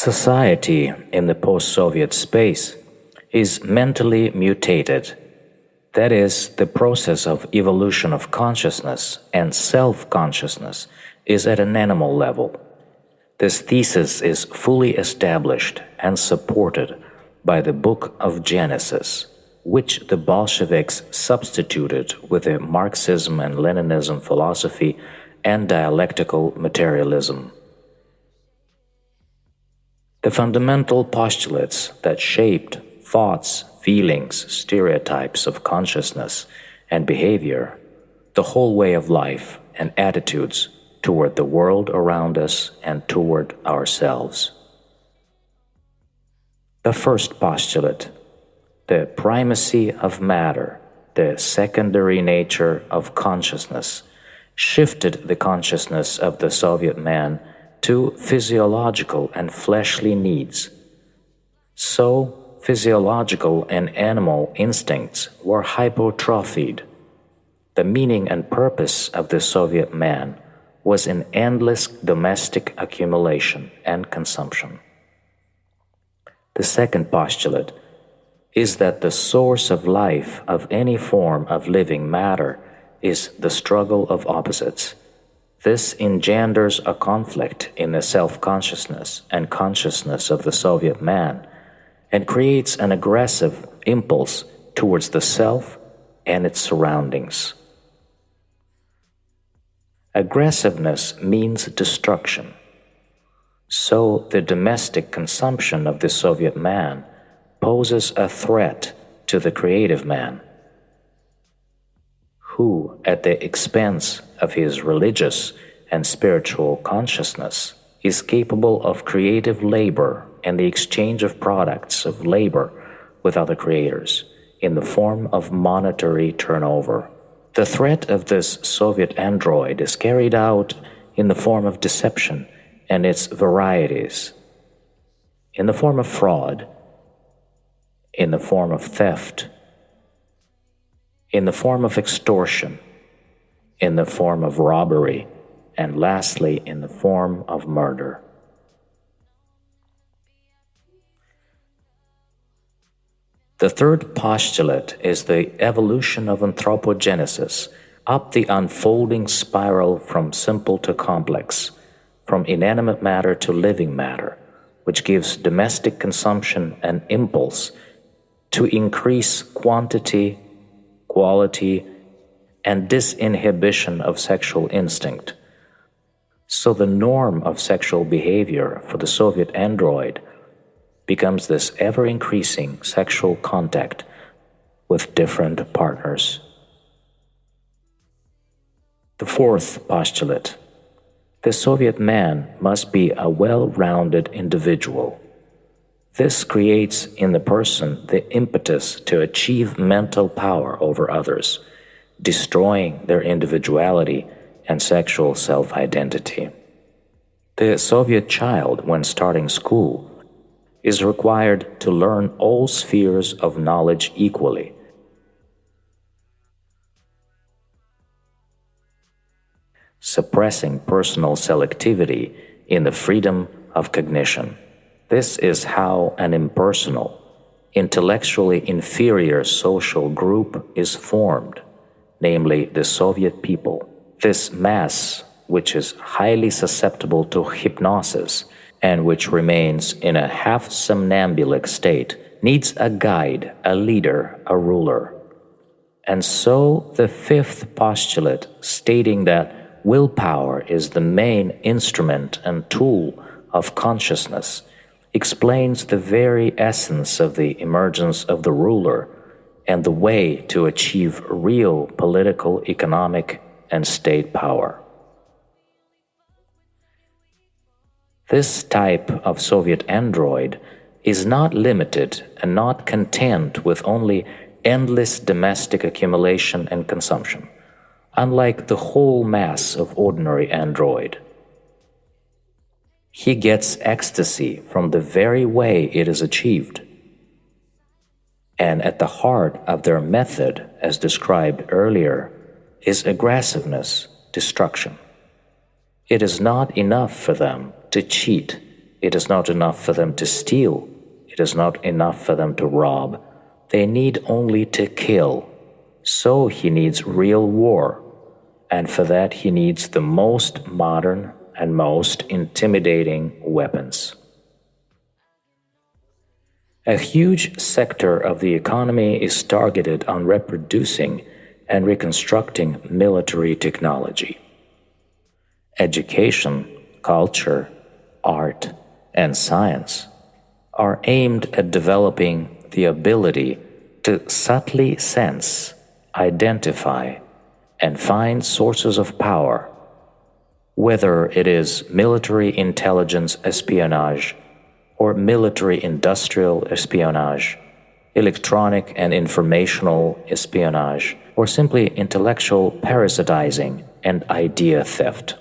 Society in the post-Soviet space is mentally mutated. That is, the process of evolution of consciousness and self-consciousness is at an animal level. This thesis is fully established and supported by the Book of Genesis, which the Bolsheviks substituted with a Marxism and Leninism philosophy and dialectical materialism. The fundamental postulates that shaped thoughts, feelings, stereotypes of consciousness and behavior, the whole way of life and attitudes toward the world around us and toward ourselves. The first postulate, the primacy of matter, the secondary nature of consciousness, shifted the consciousness of the Soviet man to physiological and fleshly needs. So, physiological and animal instincts were hypertrophied. The meaning and purpose of the Soviet man was in endless domestic accumulation and consumption. The second postulate is that the source of life of any form of living matter is the struggle of opposites. This engenders a conflict in the self-consciousness and consciousness of the Soviet man and creates an aggressive impulse towards the self and its surroundings. Aggressiveness means destruction. So the domestic consumption of the Soviet man poses a threat to the creative man, who, at the expense of his religious and spiritual consciousness, is capable of creative labor and the exchange of products of labor with other creators in the form of monetary turnover. The threat of this Soviet android is carried out in the form of deception and its varieties, in the form of fraud, in the form of theft, in the form of extortion, in the form of robbery, and lastly, in the form of murder. The third postulate is the evolution of anthropogenesis up the unfolding spiral from simple to complex, from inanimate matter to living matter, which gives domestic consumption an impulse to increase quantity, quality, and disinhibition of sexual instinct. So the norm of sexual behavior for the Soviet android becomes this ever-increasing sexual contact with different partners. The fourth postulate: the Soviet man must be a well-rounded individual. This creates in the person the impetus to achieve mental power over others, destroying their individuality and sexual self-identity. The Soviet child, when starting school, is required to learn all spheres of knowledge equally. Suppressing personal selectivity in the freedom of cognition. This is how an impersonal, intellectually inferior social group is formed, namely the Soviet people. This mass, which is highly susceptible to hypnosis and which remains in a half-somnambulic state, needs a guide, a leader, a ruler. And so the fifth postulate, stating that willpower is the main instrument and tool of consciousness, explains the very essence of the emergence of the ruler and the way to achieve real political, economic, and state power. This type of Soviet android is not limited and not content with only endless domestic accumulation and consumption, unlike the whole mass of ordinary android. He gets ecstasy from the very way it is achieved. And at the heart of their method, as described earlier, is aggressiveness, destruction. It is not enough for them to cheat It is not enough for them to steal. It is not enough for them to rob. They need only to kill. So he needs real war. And for that he needs the most modern and most intimidating weapons. A huge sector of the economy is targeted on reproducing and reconstructing military technology. Education, culture, art, and science are aimed at developing the ability to subtly sense, identify, and find sources of power, whether it is military intelligence espionage or military-industrial espionage, electronic and informational espionage, or simply intellectual parasitizing and idea theft.